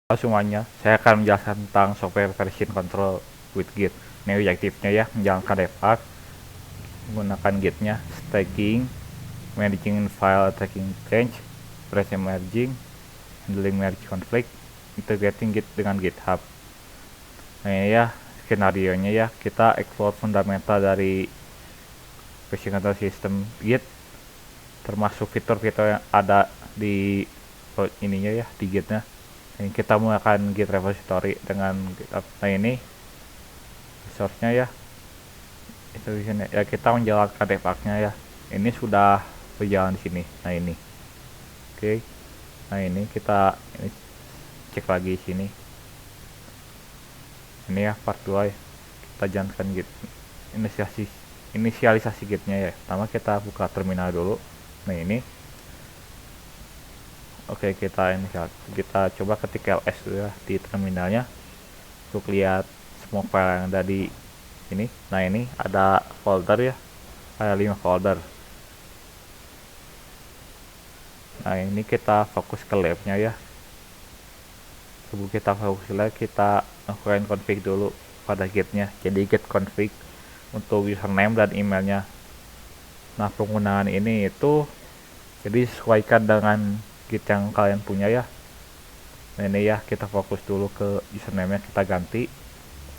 Halo semuanya, saya akan menjelaskan tentang software version control with Git. Ini objektifnya ya, menjalankan debug menggunakan Git-nya, staging, managing file tracking change, branch merging, handling merge conflict, integrating Git dengan GitHub. Nah ini ya skenario-nya ya, kita explore fundamental dari version control system Git, termasuk fitur-fitur yang ada di ininya ya, di Git-nya. Ini kita menggunakan Git repository dengan GitHub. Nah ini resource-nya ya, itu di sini ya, kita menjalankan debugnya ya. Ini sudah berjalan di sini. Nah ini, oke. Nah ini kita cek lagi di sini. Ini ya part 2 ya. Kita jalankan Git inisialisasi Git-nya ya. Pertama kita buka terminal dulu. Nah ini, oke, kita coba ketik ls dulu ya di terminalnya untuk lihat semua file yang ada di ini. Nah ini ada folder ya, ada 5 folder. Nah ini kita fokus ke labnya ya. Sebelum kita fokus ke lab, kita lakukan config dulu pada gitnya. Jadi git config untuk username dan emailnya. Nah penggunaan ini itu jadi sesuaikan dengan git yang kalian punya ya. Nah ini ya, kita fokus dulu ke username nya, kita ganti,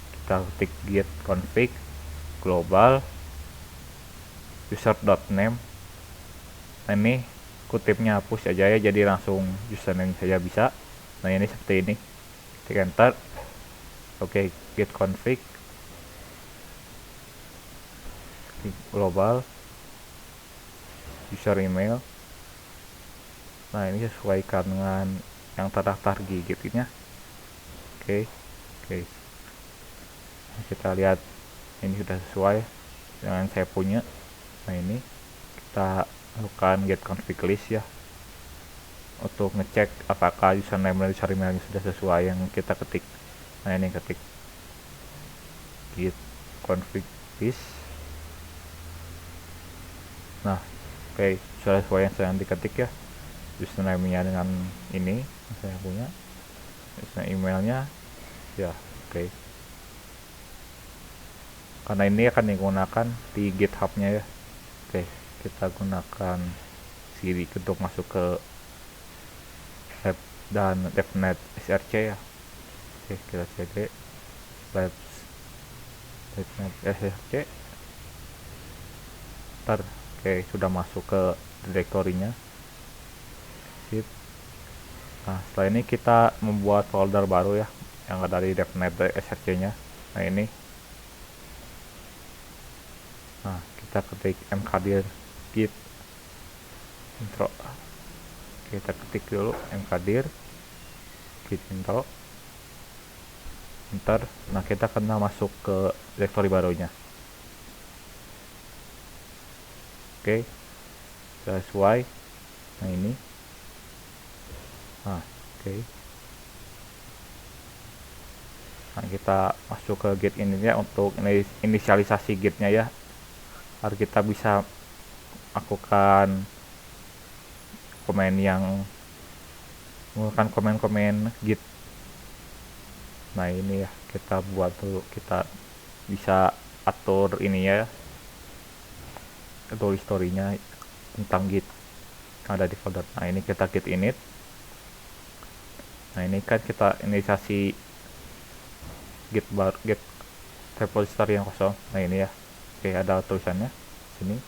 kita ketik git config global user.name. Nah ini kutipnya hapus aja ya, jadi langsung username saja bisa. Nah ini seperti ini, ketik enter. Oke, git config global user email. Nah ini sesuaikan dengan yang terdaftar di gitnya. Oke, kita lihat ini sudah sesuai dengan saya punya. Nah ini kita lakukan get config list ya, untuk ngecek apakah username dan user emailnya sudah sesuai yang kita ketik. Nah ini ketik git config list. Nah oke, sudah sesuai yang saya diketik ya, username nya dengan ini yang saya punya, username emailnya ya. Oke, karena ini akan digunakan di GitHub nya ya. Oke, kita gunakan cd untuk masuk ke lab dan devnet src ya. Oke, kita cd labs devnet src. Oke, sudah masuk ke direktorinya. Sip. Nah setelah ini kita membuat folder baru ya, yang ada di devnet src nya. Nah ini, nah kita ketik mkdir git intro. Kita ketik dulu mkdir git intro, enter. Nah kita kena masuk ke directory barunya. Oke, sesuai. Nah ini, nah oke. Nah kita masuk ke git ini ya, untuk inisialisasi gitnya ya, agar kita bisa lakukan komen yang menggunakan komen-komen git. Nah ini ya, kita buat dulu, kita bisa atur ini ya, atur historinya tentang git yang ada di folder. Nah ini kita git init. Nah ini kan kita inisiasi git repository yang kosong. Nah ini ya, oke, ada tulisannya sini.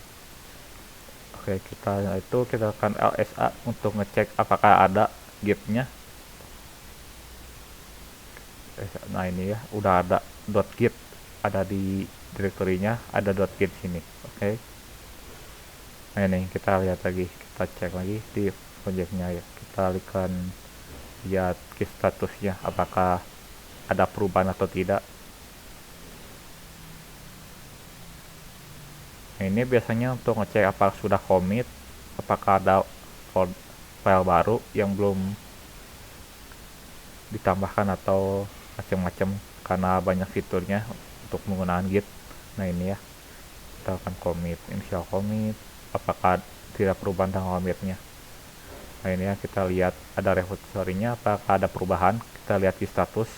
Oke, kita akan lsa untuk ngecek apakah ada gitnya. Nah ini ya, udah ada .git, ada di direktorinya, ada .git sini. Oke, nah ini kita lihat lagi, kita cek lagi di projectnya ya, kita lihat git statusnya apakah ada perubahan atau tidak. Nah ini biasanya untuk ngecek apakah sudah commit, apakah ada file baru yang belum ditambahkan atau macam-macam, karena banyak fiturnya untuk menggunakan git. Nah ini ya, kita akan commit, initial commit, apakah tidak perubahan tentang commitnya. Nah ini ya, kita lihat ada repository-nya apakah ada perubahan. Kita lihat di status,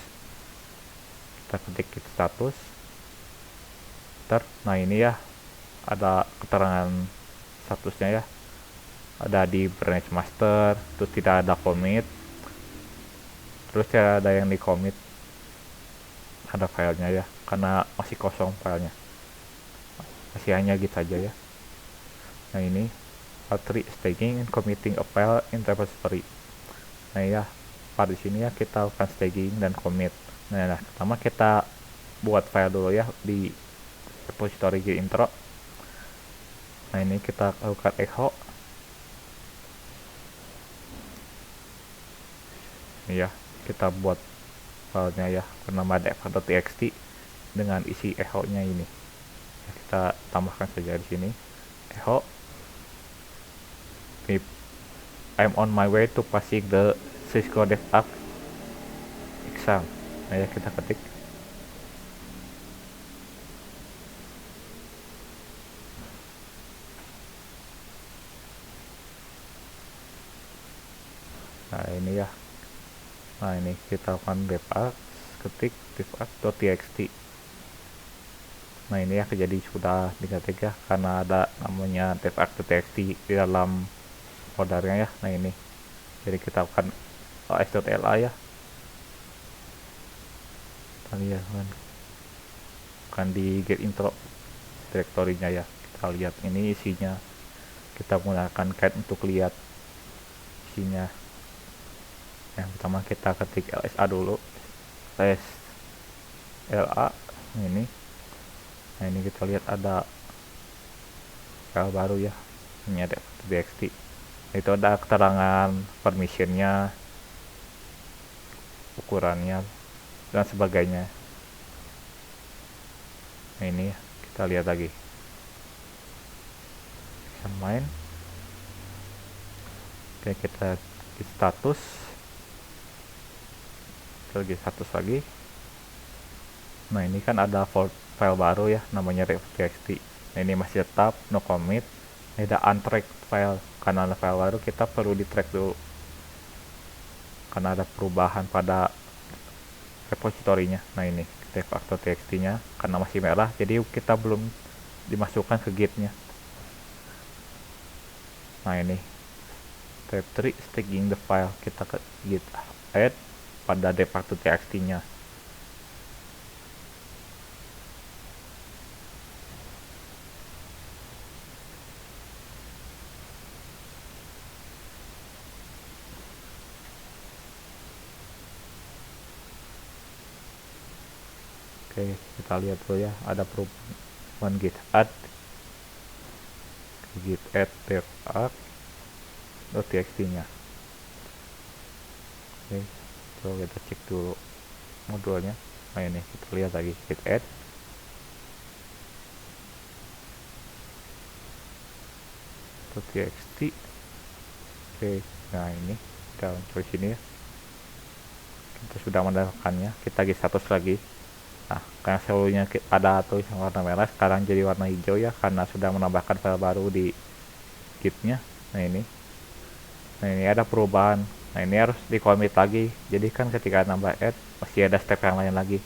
kita ketik di status. Nah ini ya, ada keterangan statusnya ya, ada di branch master, terus tidak ada commit, terus tidak ada yang di commit, ada filenya ya, karena masih kosong filenya, masih hanya Git aja ya. Nah ini part 3 staging and committing a file in repository. Nah ya, pada sini ya kita akan staging dan commit. Nah pertama kita buat file dulu ya di repository Git intro. Nah ini kita lakukan echo. Ini ya, kita buat filenya ya bernama def.txt dengan isi echo nya ini. Kita tambahkan saja di sini echo. I'm on my way to passing the Cisco DevOps exam. Nah ya, kita ketik. Nah ini ya, nah ini kita akan DevOps, ketik DevOps.txt. Nah ini ya, jadi sudah diketik ya, karena ada namanya DevOps.txt di dalam foldernya ya. Nah ini, jadi kita akan os.la ya, tadi ya kan di Git intro direktorinya ya. Kita lihat ini isinya, kita menggunakan cat untuk lihat isinya. Yang pertama kita ketik lsa dulu, la ini. Nah ini kita lihat ada file baru ya, ini ada txt. Itu ada keterangan permissionnya, ukurannya dan sebagainya. Nah ini kita lihat lagi, bisa main. Oke, kita di status, lagi status lagi. Nah ini kan ada file baru ya, namanya ref.txt. Nah ini masih tetap no commit. Ini ada untracked file, karena ada file baru kita perlu di track dulu, karena ada perubahan pada repositorinya. Nah ini dev.txt nya karena masih merah, jadi kita belum dimasukkan ke gitnya. Nah ini step 3 staging the file, kita ke git add pada dev.txt nya. Oke, kita lihat dulu ya, ada perubahan git add dev.txt nya. Oke, coba kita cek dulu modulnya. Nah ini kita lihat lagi git add. .txt. Oke, nah ini kita coba sini ya, kita sudah mendapatkannya. Kita lagi status lagi. Nah, karena sebelumnya ada tulisan warna merah, sekarang jadi warna hijau ya, karena sudah menambahkan file baru di gitnya. Nah ini ada perubahan. Nah ini harus di commit lagi, jadi kan ketika nambah add masih ada step yang lain lagi.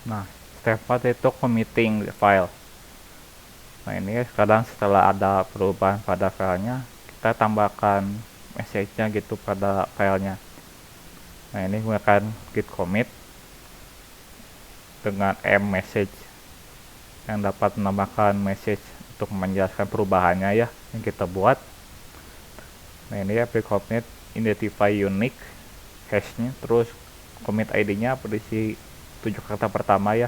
Nah step 4 itu committing file. Nah ini sekarang setelah ada perubahan pada filenya, kita tambahkan message-nya gitu pada filenya. Nah ini menggunakan git commit dengan message yang dapat menambahkan message untuk menjelaskan perubahannya ya yang kita buat. Nah ini ya, pre-commit identify unique hash-nya, terus commit ID-nya berisi 7 kata pertama ya.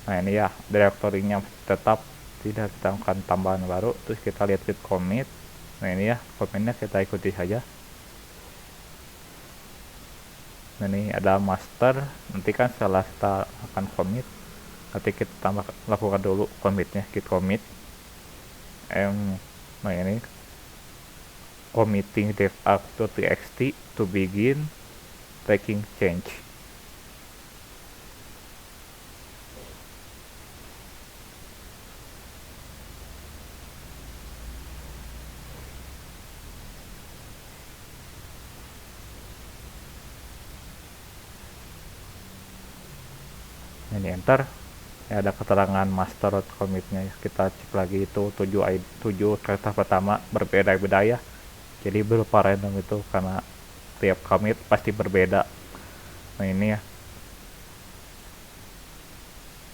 Nah ini ya, direktorinya tetap, tidak kita akan tambahan baru. Terus kita lihat git commit. Nah ini ya, commitnya kita ikuti saja. Nah ini ada master, nanti kan setelah kita akan commit, nanti kita lakukan dulu commitnya, git commit nah ini committing dev.txt to begin tracking change. Ini enter. Ya, ada keterangan master commitnya ya. Kita cek lagi itu 7 karakter pertama berbeda-beda ya. Jadi berupa random itu karena tiap commit pasti berbeda. Nah ini ya,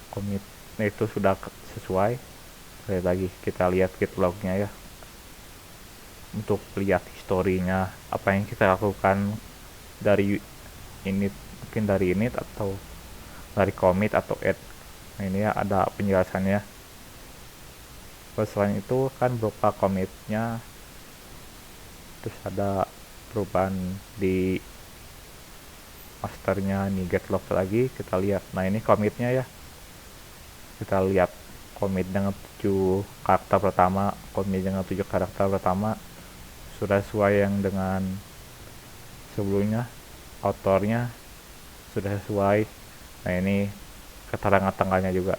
commit itu sudah sesuai. Lihat lagi, kita lihat git lognya ya, untuk lihat historinya apa yang kita lakukan dari init, mungkin dari init atau dari commit atau add. Nah ini ya, ada penjelasannya. Terus selain itu kan berupa commitnya, terus ada perubahan di masternya nih, get log lagi kita lihat. Nah ini commitnya ya, kita lihat commit dengan 7 karakter pertama, commit dengan 7 karakter pertama sudah sesuai yang dengan sebelumnya, autornya sudah sesuai. Nah ini keterangan tanggalnya juga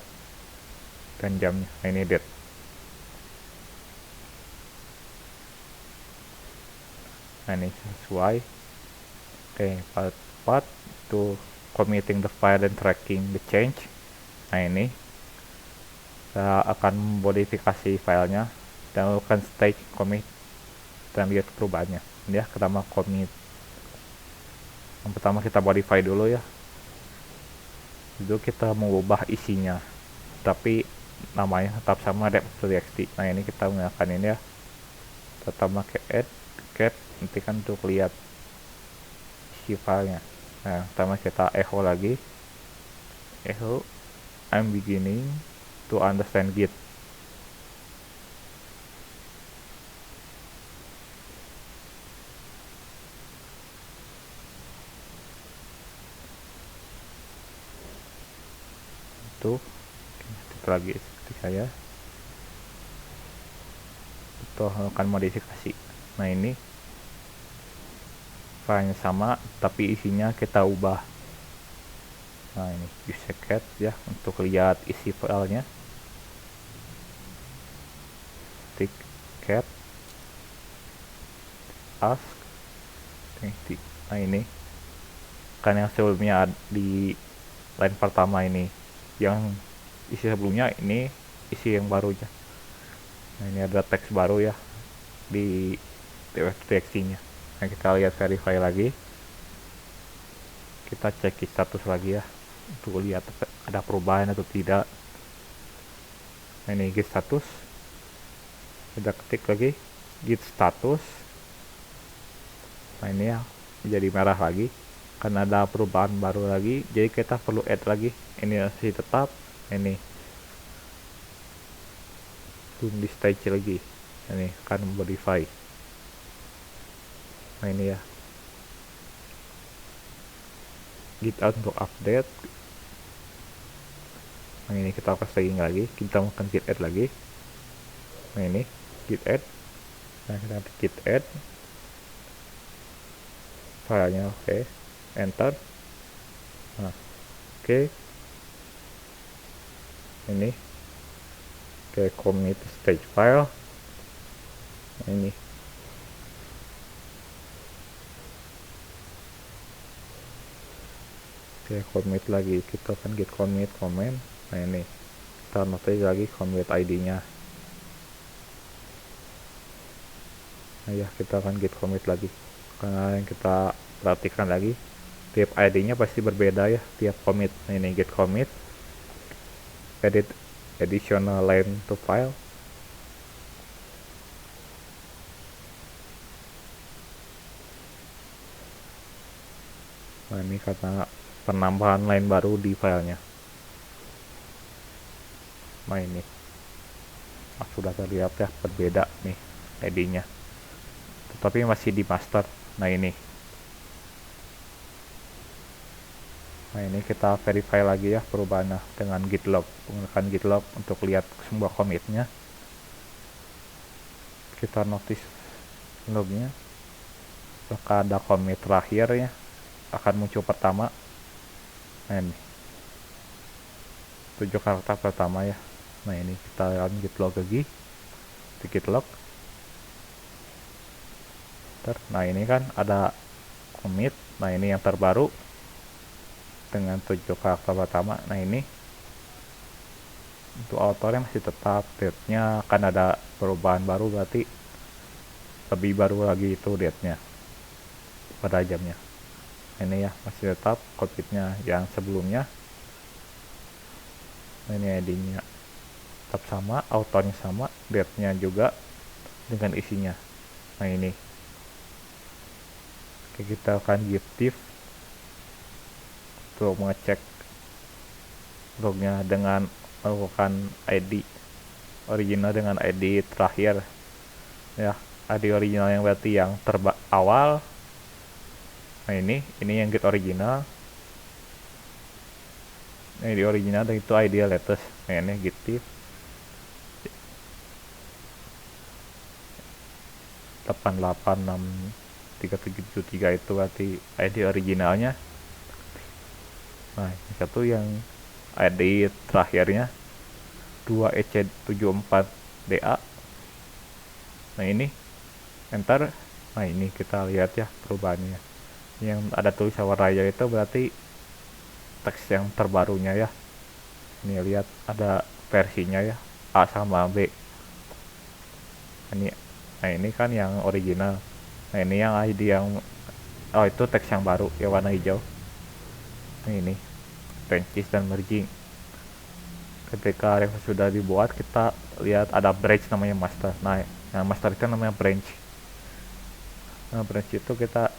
dan jamnya. Nah ini date. Nah ini sesuai. Oke, part to committing the file and tracking the change. Nah ini kita akan modifikasi filenya dan lakukan stage commit dan lihat perubahannya. Ini ya, pertama commit. Yang pertama kita modify dulu ya. Itu kita mengubah isinya, tapi namanya tetap sama dep.txt. Nah ini kita menggunakan ini ya. Pertama ke add cat, nanti kan untuk lihat isi filenya. Nah pertama kita echo lagi, echo I'm beginning to understand Git. Itu kita lagi seperti saya itu akan modifikasi. Nah ini filenya sama tapi isinya kita ubah. Nah ini use cat ya untuk lihat isi filenya. Tick cat ask. Nah ini kan yang sebelumnya di line pertama ini, yang isi sebelumnya ini isi yang barunya. Nah ini ada teks baru ya di txt-nya. Nah kita lihat verify lagi, kita cek status lagi ya untuk lihat ada perubahan atau tidak. Nah ini git status, kita ketik lagi git status. Nah ini ya jadi merah lagi karena ada perubahan baru lagi, jadi kita perlu add lagi. Ini masih tetap, ini belum di stage lagi, ini kan modify. Nah ini ya git add untuk update. Nah ini kita pasang lagi, kita akan git add lagi. Nah ini git add, nah kita git add filenya. Oke, enter. Nah oke, ini ke commit stage file. Nah, ini oke, commit lagi, kita akan git commit comment. Nah ini kita notice lagi commit ID nya. Nah ya, kita akan git commit lagi karena yang kita perhatikan lagi tiap ID nya pasti berbeda ya tiap commit. Nah ini git commit, edit additional line to file. Nah ini karena penambahan line baru di filenya. Nah ini sudah terlihat ya berbeda nih ID nya, tetapi masih di master. Nah ini kita verify lagi ya perubahannya dengan git log, menggunakan git log untuk lihat semua commitnya. Kita notice lognya, apakah ada commit terakhir ya, akan muncul pertama. Nah ini 7 karakter pertama ya. Nah ini kita run git log lagi, di git log. Nah ini kan ada commit. Nah ini yang terbaru dengan 7 karakter pertama. Nah ini untuk autornya masih tetap, date-nya akan ada perubahan baru, berarti lebih baru lagi itu date-nya pada jamnya. Ini ya masih tetap cockpitnya yang sebelumnya. Ini ID-nya tetap sama, autornya sama, date-nya juga dengan isinya. Nah ini oke, kita akan giftif untuk mengecek lognya dengan melakukan ID original dengan ID terakhir ya. ID original yang berarti yang awal. Nah ini yang git original. ID original dan itu ID latest. Nah ini giftif 886373 itu berarti ID originalnya. Nah yang satu yang ID terakhirnya 2EC74DA. Nah ini enter. Nah ini kita lihat ya perubahannya, yang ada tulisan raya itu berarti teks yang terbarunya ya. Ini lihat ada versinya ya, A sama B. Nah ini kan yang original. Nah ini yang ID yang itu teks yang baru ya, warna hijau. Nah ini branches dan merging. Ketika revo sudah dibuat, kita lihat ada branch namanya master. Nah yang master itu namanya branch. Nah branch itu kita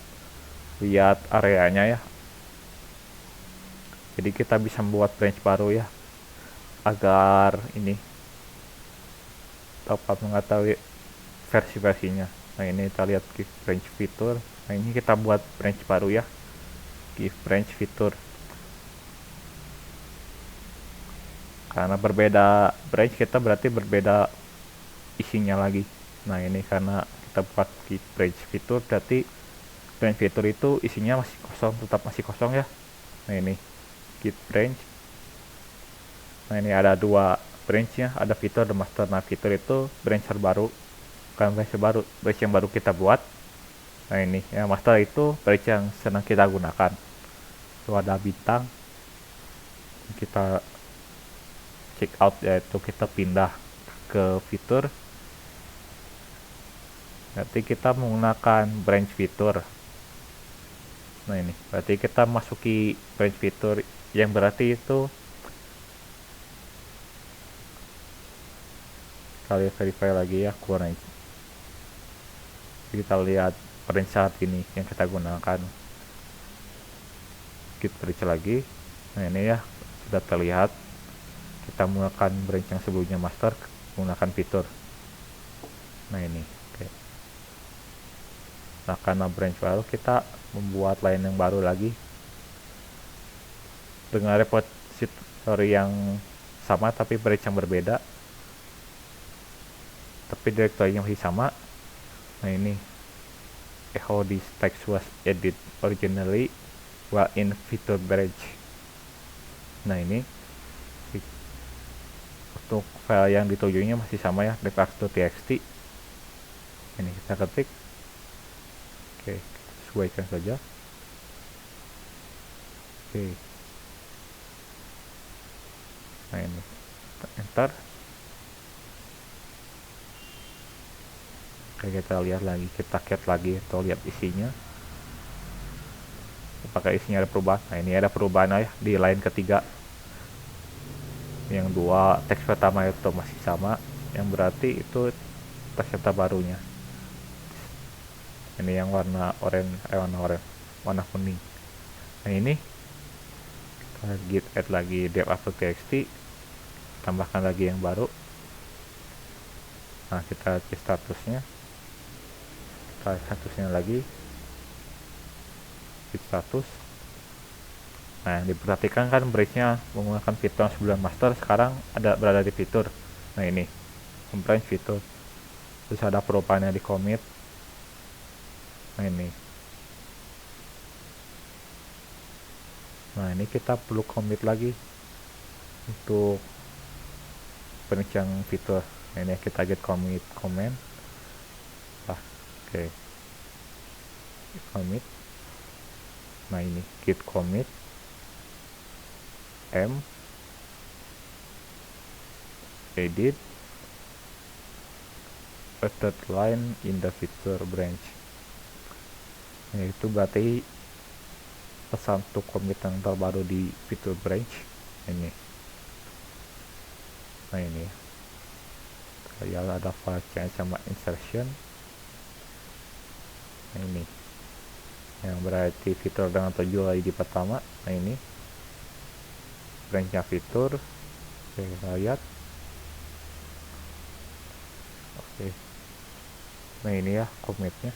lihat areanya ya, jadi kita bisa membuat branch baru ya, agar ini dapat mengetahui versi-versinya. Nah ini kita lihat give branch fitur. Nah ini kita buat branch baru ya, give branch fitur. Karena berbeda branch, kita berarti berbeda isinya lagi. Nah ini karena kita buat give branch fitur, berarti branch fitur itu isinya masih kosong, tetap masih kosong ya. Nah ini give branch. Nah ini ada dua branchnya, ada fitur dan master. Nah fitur itu branch terbaru, bukan branch baru, branch yang baru kita buat. Nah ini ya, master itu branch yang sedang kita gunakan. Itu ada bintang, kita check out, yaitu kita pindah ke fitur. Nanti kita menggunakan branch fitur. Nah ini berarti kita masuki branch fitur, yang berarti itu kalian verify lagi ya kurang. Kita lihat branch saat ini yang kita gunakan, kita branch lagi. Nah ini ya sudah terlihat kita menggunakan branch yang sebelumnya master, menggunakan fitur. Nah ini oke. Nah karena branch baru, kita membuat lain yang baru lagi dengan repository yang sama tapi branch yang berbeda, tapi direktorinya masih sama. Nah ini how this text was edit originally while in fitur branch. Nah ini untuk file yang ditujunya masih sama ya, default.txt. Ini kita ketik, oke, sesuaikan saja. Oke, nah ini enter. Oke, kita lihat lagi, kita cat lagi atau lihat isinya, apakah isinya ada perubahan. Nah ini ada perubahan ya di line ketiga, yang dua teks pertama itu masih sama, yang berarti itu teks terbarunya. Ini yang warna oranye, warna kuning. Nah ini kita git add lagi dev.txt, tambahkan lagi yang baru. Nah kita cek statusnya, lagi git status. Nah diperhatikan kan branchnya menggunakan fitur sebelum master, sekarang berada di fitur. Nah ini branch fitur, terus ada perubahannya di commit. Nah ini kita perlu commit lagi untuk branch yang fitur. Nah ini kita get commit comment. Oke, commit. Nah ini git commit. m edit a third line in the feature branch. Nah, itu berarti satu commit yang terbaru di feature branch ini. Nah ini ya, ada file change sama insertion. Nah ini yang berarti fitur dengan tujuh ID pertama. Nah ini branchnya fitur. Oke, kita lihat. Oke, nah ini ya commitnya.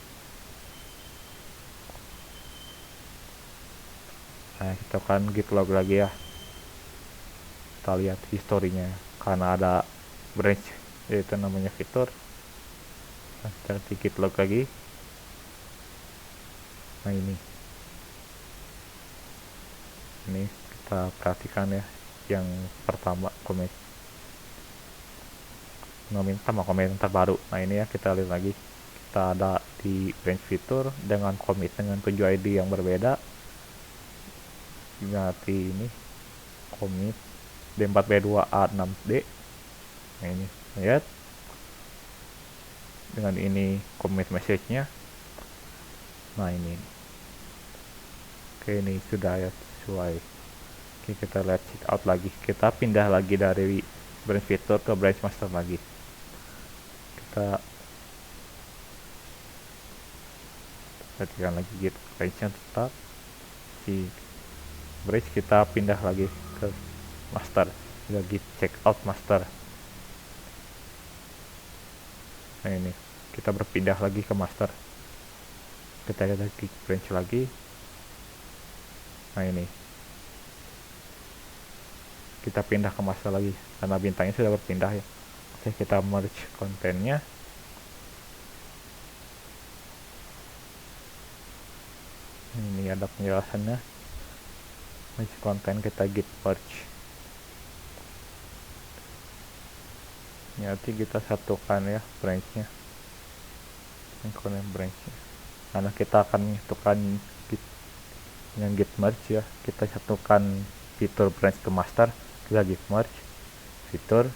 Nah kita kan git log lagi ya, kita lihat historinya karena ada branch itu namanya fitur. Nah, kita git log lagi. Nah ini kita perhatikan ya, yang pertama commit meminta commit yang terbaru. Nah ini ya, kita lihat lagi, kita ada di branch fitur dengan commit dengan 7 ID yang berbeda. Berarti ini commit D4B2A6D. Nah ini lihat, dengan ini commit message-nya. Nah ini oke, ini sudah ya sesuai. Oke, kita lihat check out lagi, kita pindah lagi dari branch fitur ke branch master lagi. Kita perhatikan lagi git branch-nya tetap si branch, kita pindah lagi ke master, kita git check out master. Nah ini kita berpindah lagi ke master, kita lihat lagi branch lagi. Nah ini kita pindah ke master lagi karena bintangnya sudah berpindah ya. Oke, kita merge kontennya. Ini ada penjelasannya. Merge konten, kita git merge. Nanti kita satukan ya branchnya, branchnya, karena kita akan menyatukan git dengan git merge ya. Kita satukan fitur branch ke master, kita git merge fitur.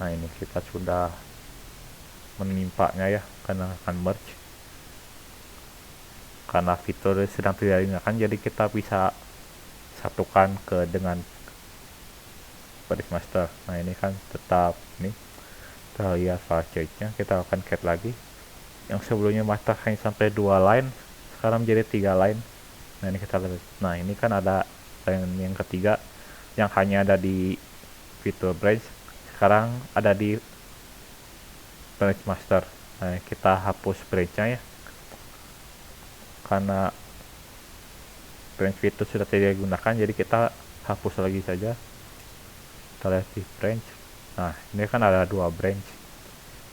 Nah ini kita sudah menimpanya ya, karena akan merge, karena fitur sedang tidak digunakan, jadi kita bisa satukan ke dengan branch master. Nah ini kan tetap nih, kita lihat file change-nya, kita akan cat lagi. Yang sebelumnya master hanya sampai 2 line, sekarang menjadi 3 line. Nah ini kita lihat, nah ini kan ada line yang ketiga yang hanya ada di fitur branch, sekarang ada di branch master. Nah kita hapus branch-nya ya, karena branch fitur sudah tidak digunakan, jadi kita hapus lagi saja. Kita lihat di branch. Nah ini kan ada 2 branch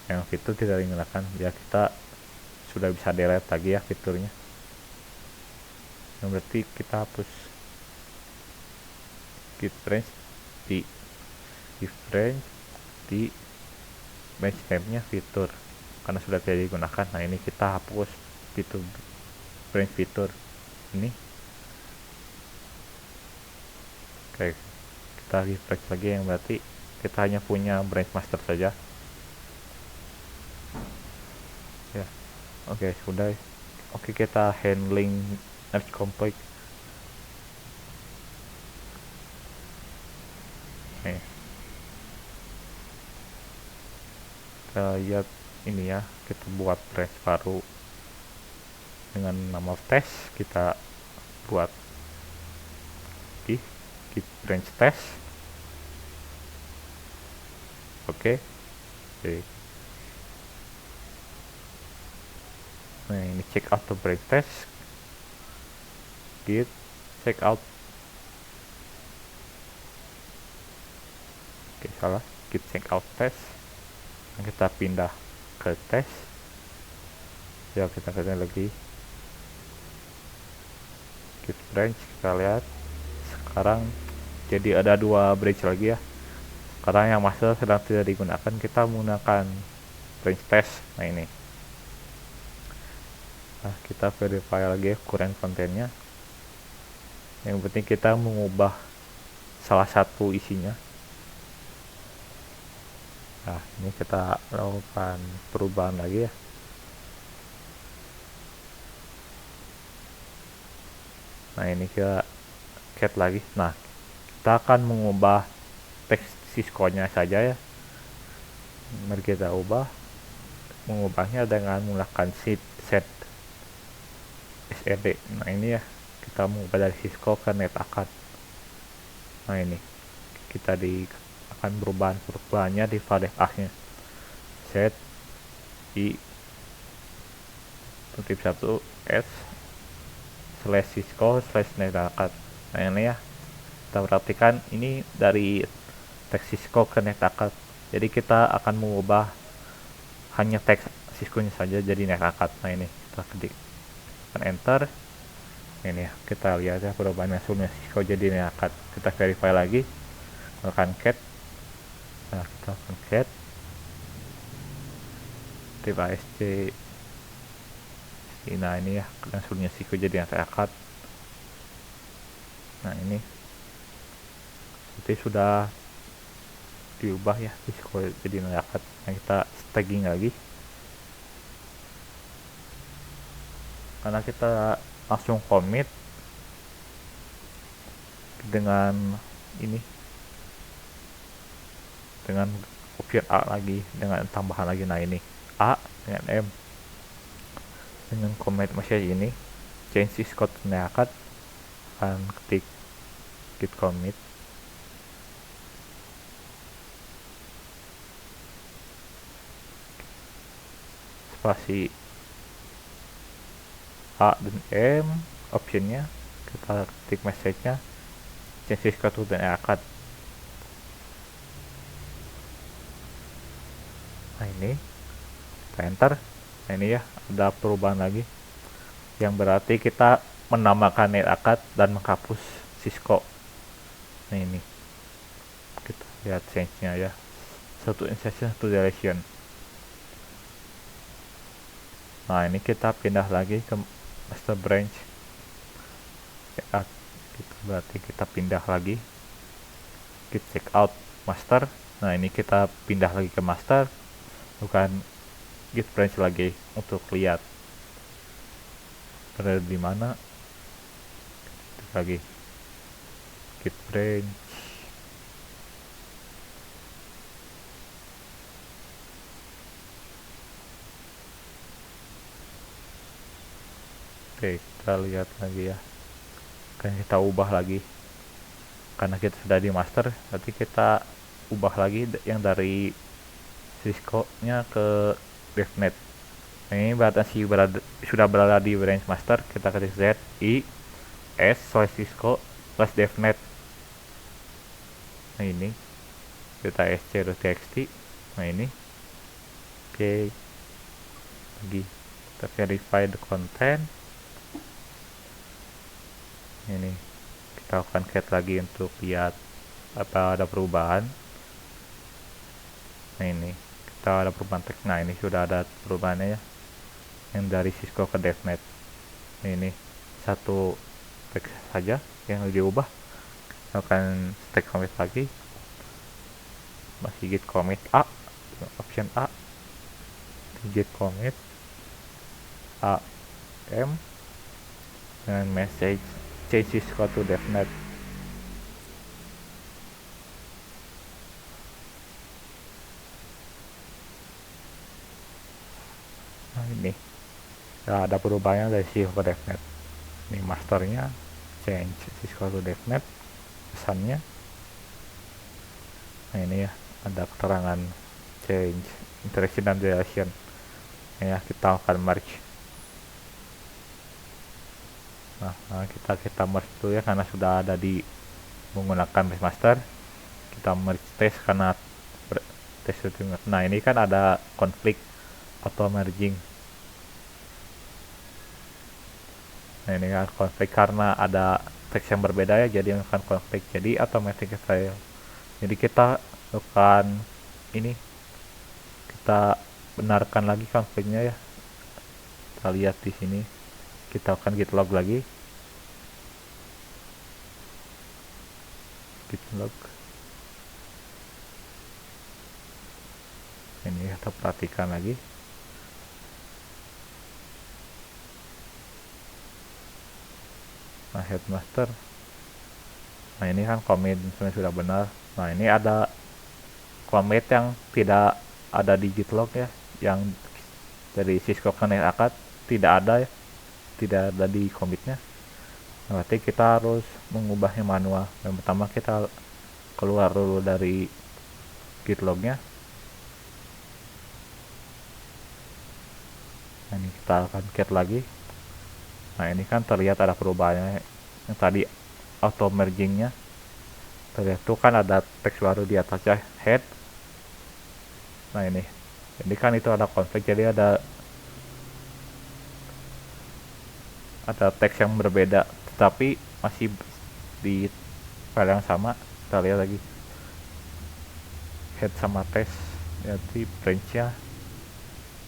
yang fitur tidak digunakan ya, kita sudah bisa delete lagi ya fiturnya. Yang berarti kita hapus git branch di branch di branch name-nya fitur karena sudah tidak digunakan. Nah ini kita hapus fitur branch fitur ini. Oke, kita refresh lagi, yang berarti kita hanya punya branch master saja ya. Oke, sudah. Oke, kita handling merge conflict. Kita lihat ini ya, kita buat branch baru dengan nama test, kita buat git branch test. Oke. Nah ini check out the branch test, git check out. Oke, salah, git check out test. Nah, kita pindah ke test ya, kita lihat lagi git branch, kita lihat sekarang jadi ada 2 branch lagi ya. Sekarang yang master sedang tidak digunakan, kita menggunakan branch test. Nah ini, nah kita verify lagi ya current kontennya. Yang penting kita mengubah salah satu isinya. Nah, ini kita lakukan perubahan lagi ya. Nah, ini kita cat lagi. Nah, kita akan mengubah teks Cisco-nya saja ya. Mari kita ubah. Mengubahnya dengan menggunakan set srd. Nah, ini ya, kita mengubah dari Cisco ke NetAcad. Nah, ini kita akan perubahannya di file nya set i tip 1 s / Cisco / NetAcad. Nah, ini ya, kita perhatikan ini dari teks Cisco ke NetAcad. Jadi kita akan mengubah hanya teks Cisco-nya saja jadi NetAcad. Nah, ini kita ketik enter. Ini ya, kita lihat ya perubahan hasilnya Cisco jadi NetAcad. Kita verify lagi, tekan cat. Nah, kita tekan cat tip asc. Nah, ini ya hasilnya Cisco jadi NetAcad. Nah, ini seperti sudah diubah ya Cisco jadi NetAcad. Nah, kita staging lagi karena kita langsung commit dengan ini, dengan option A lagi, dengan tambahan lagi. Nah, ini A dengan M dengan commit message ini change Cisco to NetAcad, akan ketik git commit. Spasi A dan M optionnya, kita ketik message-nya change Cisco to NetAcad. Nah, ini kita enter. Nah, ini ya ada perubahan lagi, yang berarti kita menambahkan NetAcad dan menghapus Cisco. Nah, ini kita lihat change-nya ya, satu insertion, satu deletion. Nah, ini kita pindah lagi ke master branch ya, berarti kita pindah lagi, kita check out master. Nah, ini kita pindah lagi ke master, bukan git branch lagi untuk lihat berada di mana. Lagi git branch, oke, kita lihat lagi ya, kan kita ubah lagi karena kita sudah di master. Nanti kita ubah lagi yang dari Cisco nya ke DevNet. Nah, ini berarti sudah berada di branch master. Kita ketik z i s / Cisco / DevNet. Nah, ini kita sc.txt. Nah, ini oke, lagi kita verify the content. Ini kita akan cat lagi untuk lihat apa ada perubahan. Nah, ini kita ada perubahan teks. Nah, ini sudah ada perubahannya ya, yang dari Cisco ke DevNet. Nah, ini satu teks saja yang diubah. Kita akan stack commit lagi, masih git commit A, option A, git commit A M dengan message change Cisco to DevNet. Nah, ini ya, ada perubahannya dari Cisco ke DevNet. Ini masternya change Cisco to DevNet, pesannya. Nah, ini ya ada keterangan change interaction dan duration. Ya, kita akan merge. Nah, kita merge dulu ya, karena sudah ada di menggunakan base master. Kita merge test karena test. Nah, ini kan ada konflik auto merging. Nah, ini kan konflik karena ada teks yang berbeda ya, jadi akan konflik, jadi automatic fail. Jadi kita lakukan ini, kita benarkan lagi konfliknya ya. Kita lihat di sini, kita akan git log lagi. git log. Ini kita perhatikan lagi. Nah, headmaster. Nah, ini kan commit sudah benar. Nah, ini ada commit yang tidak ada di git log ya, yang dari Cisco Connect Acad tidak ada ya, tidak ada di commitnya. Nah, berarti kita harus mengubahnya manual. Yang pertama kita keluar dulu dari git lognya. Nah, ini kita akan cat lagi. Nah, ini kan terlihat ada perubahannya. Yang tadi auto mergingnya terlihat tuh kan ada teks baru di atasnya head. Nah, ini kan itu ada konflik, jadi ada teks yang berbeda tetapi masih di file yang sama. Kita lihat lagi head sama text, jadi branch-nya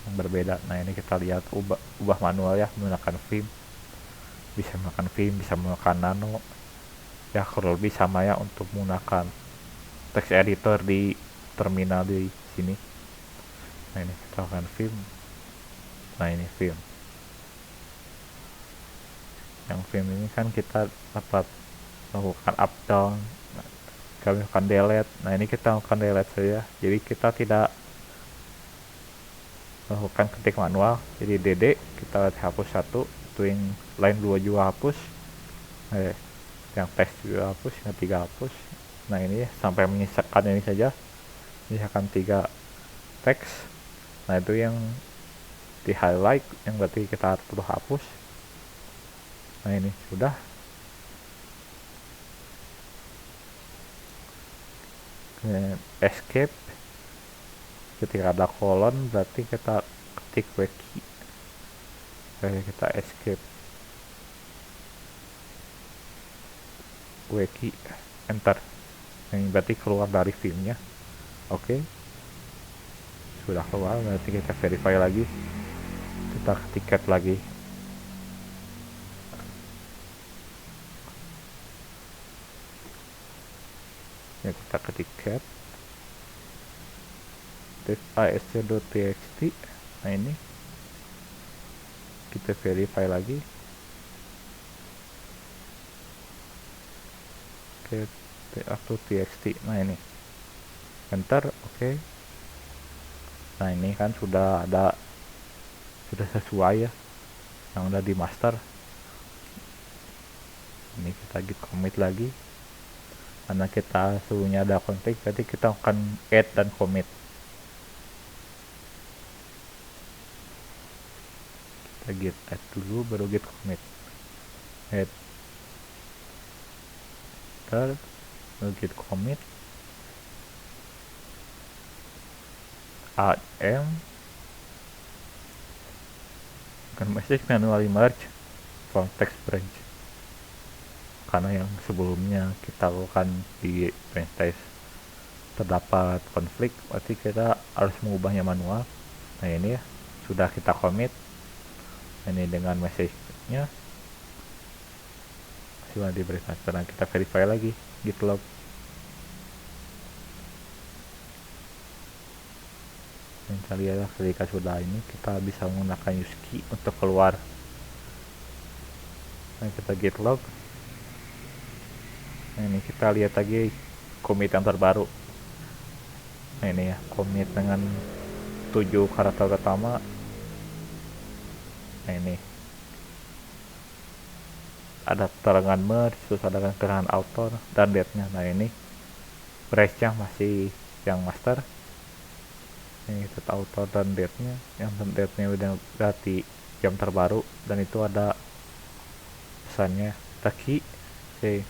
yang berbeda. Nah, ini kita lihat ubah manual ya, menggunakan Vim. Bisa menggunakan Vim, bisa menggunakan Nano ya, kurang lebih sama ya untuk menggunakan text editor di terminal di sini. Nah, ini kita akan Vim. Nah, ini Vim. Yang Vim ini kan kita dapat melakukan up down, kami akan delete. Nah, ini kita akan delete saja, jadi kita tidak melakukan ketik manual. Jadi dd kita hapus satu, itu yang line 2 juga hapus, yang teks juga hapus, yang 3 hapus. Nah, ini sampai menyisakan ini saja, menyisakan 3 teks. Nah, itu yang di highlight, yang berarti kita perlu hapus. Nah, ini sudah. Escape, ketika ada kolon berarti kita ketik wiki. Kita escape wiki, enter. Ini berarti keluar dari filmnya. Oke, sudah keluar, berarti kita verify lagi, kita ketik cat lagi. Ya, kita ketik cat asc.txt. Nah, ini kita verify lagi, txt. Nah, ini enter. Oke. Nah, ini kan sudah sesuai ya, yang udah di master. Ini kita git commit lagi, karena kita suhunya ada konflik, berarti kita akan add dan commit. Kita git add dulu baru git commit. Add baru git commit, add m, bukan message manually merge from text branch, karena yang sebelumnya kita lakukan di branch test terdapat konflik, berarti kita harus mengubahnya manual. Nah, ini ya sudah kita commit. Ini dengan message-nya sudah diberikan. Sekarang kita verify lagi git log. Kita lihat ketika sudah ini, kita bisa menggunakan use key untuk keluar. Nah, kita git log. Nah, ini kita lihat lagi commit yang terbaru. Nah, ini ya commit dengan 7 karakter pertama. Nah, ini ada keterangan merge, terus ada keterangan author dan date-nya. Nah, ini branch-nya masih yang master. Ini kita author dan date-nya, yang date-nya udah berarti jam terbaru, dan itu ada pesannya Taki. Oke,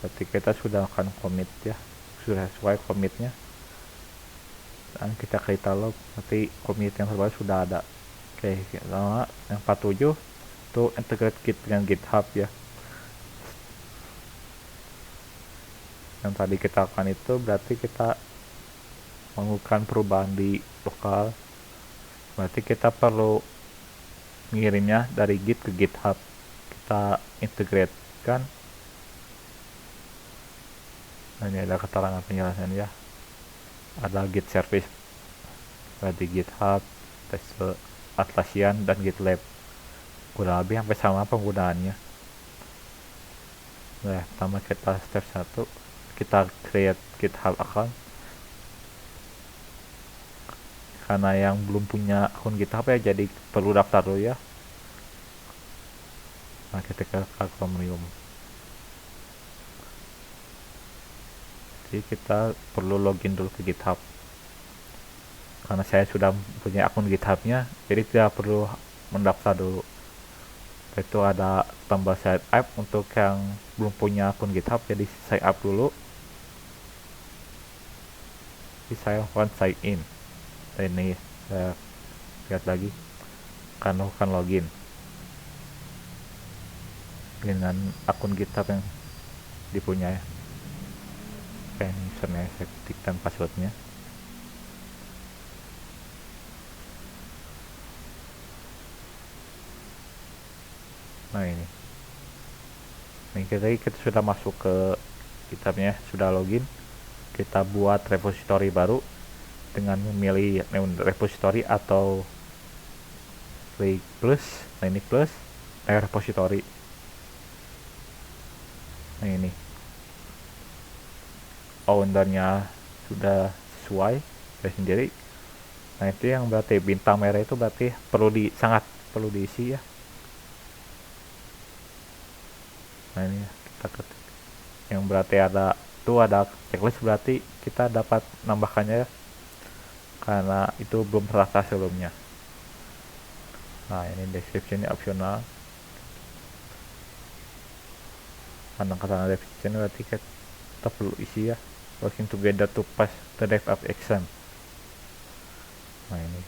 berarti kita sudah akan commit ya, sudah sesuai commitnya, dan kita log, berarti commit yang terbaru sudah ada. Oke, sama yang 47 itu integrate git dengan GitHub ya. Yang tadi kita akan itu berarti kita melakukan perubahan di lokal, berarti kita perlu mengirimnya dari Git ke GitHub. kita integrate kan. Nah, ini ada keterangan penjelasan ya, ada git service, berarti GitHub, Atlassian, dan GitLab. Kurang lebih sampai sama penggunaannya. Nah, pertama kita step 1, kita create GitHub account. Karena yang belum punya akun GitHub ya, jadi perlu daftar dulu ya. Nah, kita ke Chromium. Jadi kita perlu login dulu ke GitHub. Karena saya sudah punya akun GitHub-nya, jadi tidak perlu mendaftar dulu. Itu ada tambah sign up untuk yang belum punya akun GitHub, jadi sign up dulu. Jadi saya lakukan sign in. Dan ini saya lihat lagi, kan lakukan login dengan akun GitHub yang dipunyai. Oke, ini username saya ketikkan passwordnya. Nah, ini kita sudah masuk ke GitHub-nya, sudah login. Kita buat repository baru dengan memilih repository atau plus. Nah, ini plus repository. Nah, ini ownernya sudah sesuai saya sendiri. Nah, itu yang berarti bintang merah itu berarti sangat perlu diisi ya. Nah, ini kita ketik yang berarti ada checklist, berarti kita dapat nambahkannya ya, karena itu belum terasa sebelumnya. Nah, ini description optional. Karena kata description berarti kita perlu isi ya, working together to pass the DevOps exam. Nah, ini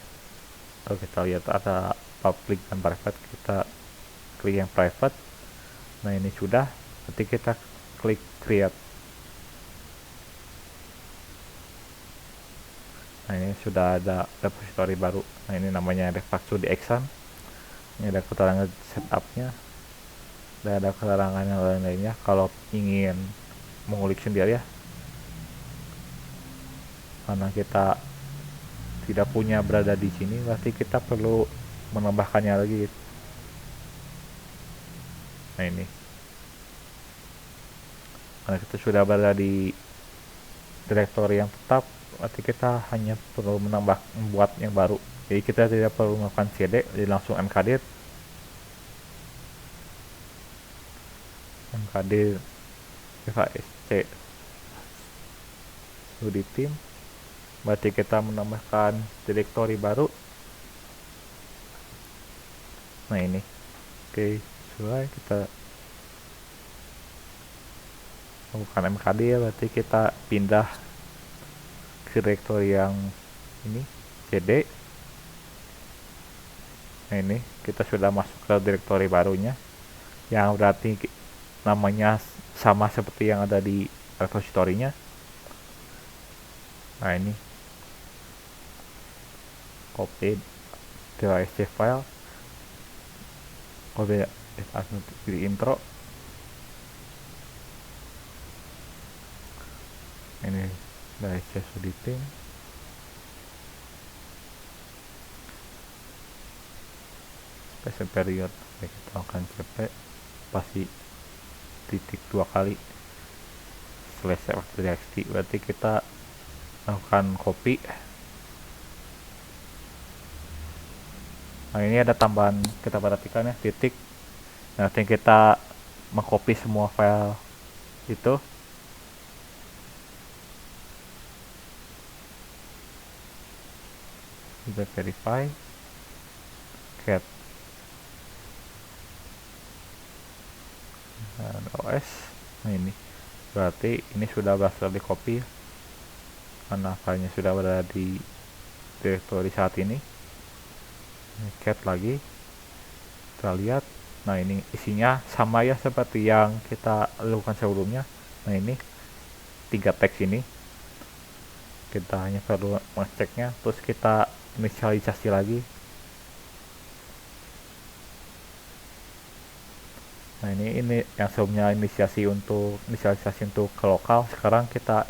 kalau kita lihat ada public dan private, kita klik yang private. Nah, ini sudah, nanti kita klik create. Nah, ini sudah ada repository baru. Nah, ini namanya refactor di exam. Ini ada keterangan setupnya, dan ada keterangan yang lain-lainnya kalau ingin mengulik sendiri ya, karena kita tidak punya berada di sini, berarti kita perlu menambahkannya lagi. Nah, ini karena kita sudah berada di direktori yang tetap, berarti kita hanya perlu membuat yang baru. Jadi kita tidak perlu melakukan cd, jadi langsung mkdir fast studi tim, berarti kita menambahkan direktori baru. Nah, ini oke, sesuai, kita lakukan mkd, berarti kita pindah ke direktori yang ini cd. Nah, ini kita sudah masuk ke direktori barunya, yang berarti namanya sama seperti yang ada di repository-nya. Nah, ini copy .sc file, copy di intro. Ini dari editing. Space period, kita akan cp pasti titik 2 kali /txt, berarti kita lakukan copy. Nah, ini ada tambahan, kita perhatikan ya, titik. Nanti kita mengcopy semua file itu. Kita verify cat dan OS. Nah, ini berarti ini sudah berhasil di copy karena filenya sudah berada di direktori saat ini. Cat lagi, kita lihat. Nah, ini isinya sama ya seperti yang kita lakukan sebelumnya. Nah, ini 3 teks ini kita hanya perlu mengeceknya, terus kita inisialisasi lagi. Nah ini yang sebelumnya inisialisasi untuk ke lokal, sekarang kita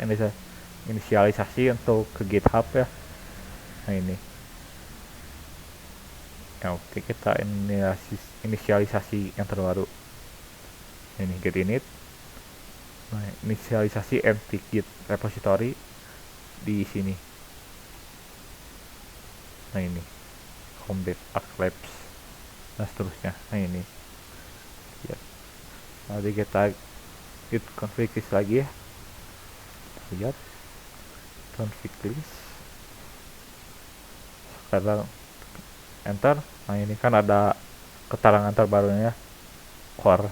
inisialisasi untuk ke GitHub ya. Nah ini ya, oke, kita inisialisasi yang terbaru. Ini git init. Nah, inisialisasi empty git repository di sini. Nah ini commit labs dan seterusnya. Nah ini ya. Nanti kita git config list lagi ya. Lihat config list. Sekarang enter. Nah ini kan ada keterangan terbarunya core.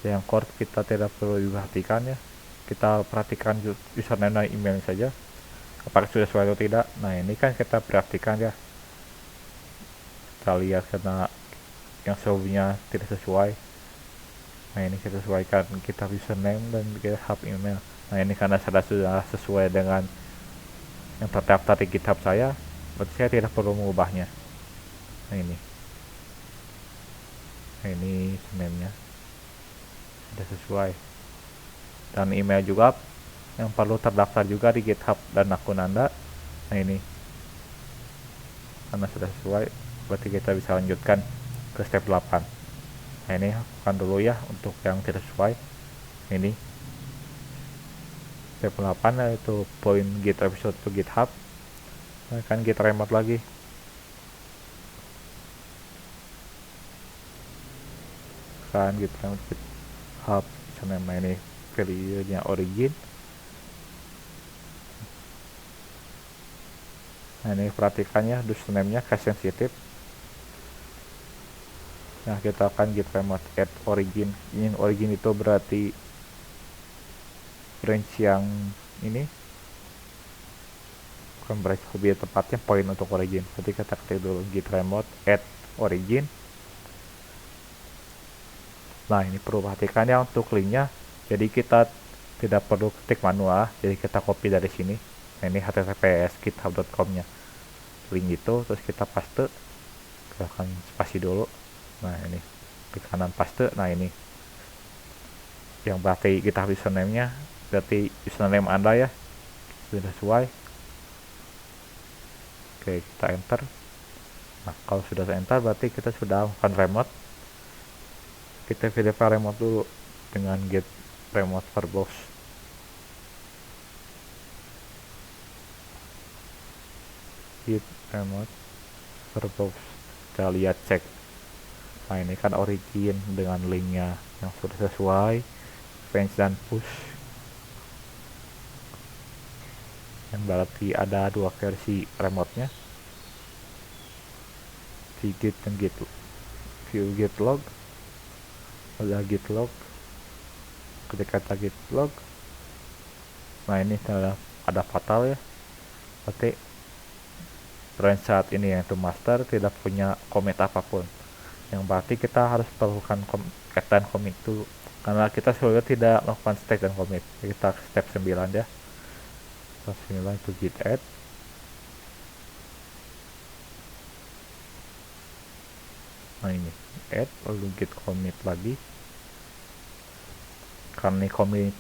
Yang core kita tidak perlu diperhatikan ya. Kita perhatikan username dan email saja, apakah sudah sesuai atau tidak. Nah ini kan kita perhatikan ya, kita lihat karena yang sebelumnya tidak sesuai. Nah ini kita sesuaikan, kita username dan GitHub email. Nah ini karena sudah sesuai dengan yang terdaftar di GitHub saya, berarti saya tidak perlu mengubahnya. Nah ini username-nya sudah sesuai, dan email juga yang perlu terdaftar juga di GitHub dan akun Anda. Nah ini karena sudah sesuai, berarti kita bisa lanjutkan ke step 8. Nah ini lakukan dulu ya untuk yang tidak sesuai. Ini step 8 yaitu point git episode to GitHub. Nah, kan git remote lagi. Kan git remote GitHub sama ini value-nya origin. Nah ini perhatikannya username-nya case sensitive. Nah kita akan git remote add origin. Ini origin itu berarti branch yang ini, bukan branch lebih tepatnya point untuk origin. Jadi kita ketik dulu git remote add origin. Nah ini perlu perhatikannya untuk linknya, jadi kita tidak perlu ketik manual, jadi kita copy dari sini. Nah ini https github.com nya link itu, terus kita paste, kita akan spasi dulu. Nah ini klik kanan paste. Nah ini yang berarti GitHub username nya, berarti username Anda ya sudah sesuai. Oke, kita enter. Nah kalau sudah enter berarti kita sudah melakukan remote. Kita verify remote dulu dengan git remote verbose. Git remote verbose, kita lihat cek. Nah ini kan origin dengan linknya yang sudah sesuai, fetch dan push, yang berarti ada dua versi remote-nya, di git dan git view git log. Ada git log, ketika kita git log, nah ini ada fatal ya, berarti branch saat ini yaitu master tidak punya commit apapun, yang berarti kita harus melakukan add dan commit dulu, karena kita sebelumnya tidak melakukan stack dan commit. Kita step 9 ya, step 9 itu git add. Nah ini add, lalu git commit lagi, karena ini commit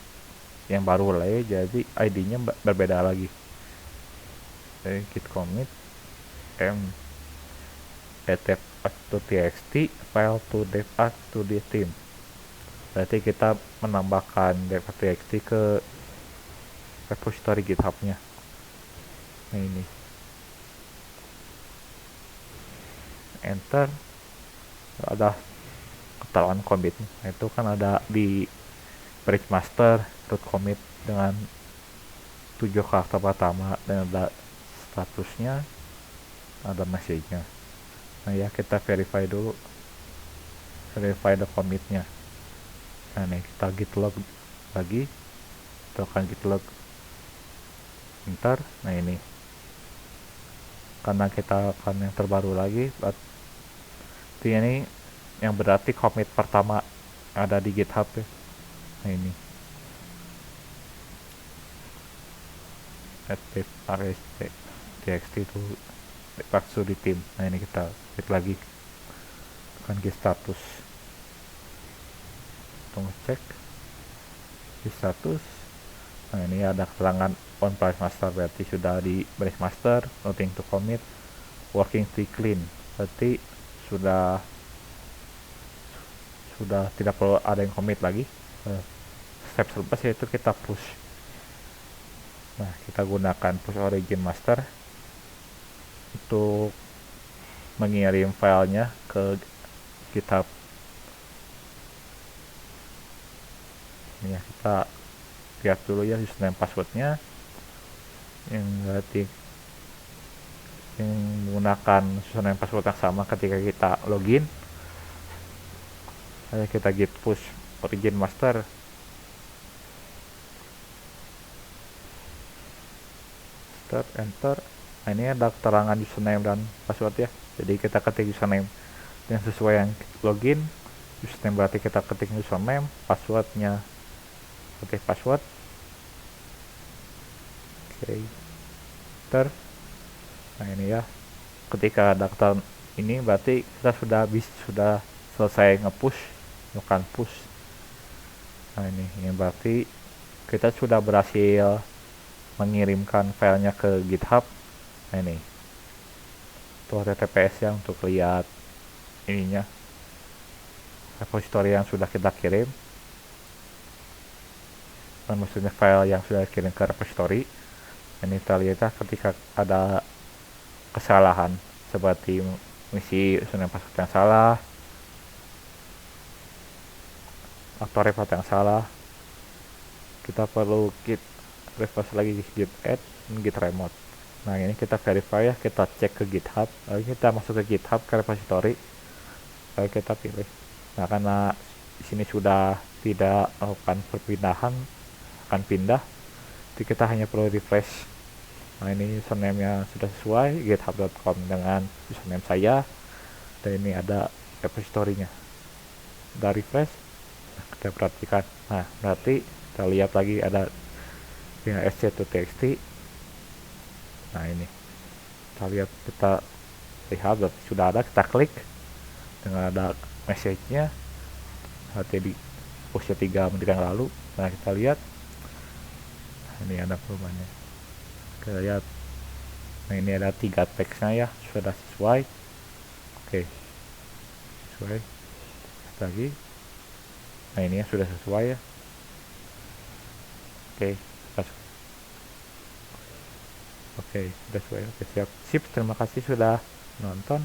yang baru lah ya, jadi ID nya berbeda lagi. Jadi git commit m to txt file to dev to the team, berarti kita menambahkan dev.txt ke repository GitHub nya. Nah ini enter, ada keterangan commit. Nah, itu kan ada di branch master root commit dengan 7 karakter pertama, dan ada statusnya, ada message-nya. Nah ya kita verify dulu, verify the commit-nya. Nah nih kita git log lagi, kita akan git log enter. Nah ini karena kita akan yang terbaru lagi, berarti ini yang berarti commit pertama ada di GitHub ya. Nah ini active txt itu paksu di tim. Nah ini kita klik lagi, tekan git status. langsung cek di status. Nah, ini ada keterangan on branch master, berarti sudah di branch master, nothing to commit, working to clean, berarti sudah tidak perlu ada yang commit lagi. Step selanjutnya yaitu kita push. Nah, kita gunakan push origin master untuk mengirim filenya ke GitHub. Ini ya, kita lihat dulu ya username passwordnya, yang berarti yang menggunakan username password yang sama ketika kita login. Kita git push origin master, enter. Nah, ini ada keterangan username dan password ya, jadi kita ketik username yang sesuai yang login. Username berarti kita ketik username, passwordnya ketik password. Oke, enter. Nah, ini ya, ketika daftar ini berarti kita sudah selesai nge-push, bukan push. Nah, ini berarti kita sudah berhasil mengirimkan filenya ke GitHub. Nah, ini tuh HTTPS ya untuk lihat ininya, repository yang sudah kita kirim, dan maksudnya file yang sudah dikirim ke repository. Ini kita lihat ketika ada kesalahan seperti mengisi username password yang salah atau report yang salah, kita perlu git refresh lagi, git add dan git remote. Nah, ini kita verify ya, kita cek ke GitHub, lalu kita masuk ke GitHub ke repository, lalu kita pilih. Nah, karena di sini sudah tidak melakukan perpindahan, akan pindah, jadi kita hanya perlu refresh. Nah, ini username-nya sudah sesuai, github.com dengan username saya, dan ini ada repository-nya. Udah refresh, nah, kita perhatikan. Nah, berarti kita lihat lagi ada yang sc2txt. Nah, ini kita lihat berarti sudah ada, kita klik dengan ada message-nya, berarti di push 3 menit yang lalu. Nah, kita lihat, nah, ini ada perubahannya, kita lihat. Nah, ini ada 3 teksnya ya, sudah sesuai. Oke, sesuai lagi. Nah, ini ya sudah sesuai ya. Oke, sudah sesuai. Oke, siap. Sip, terima kasih sudah nonton.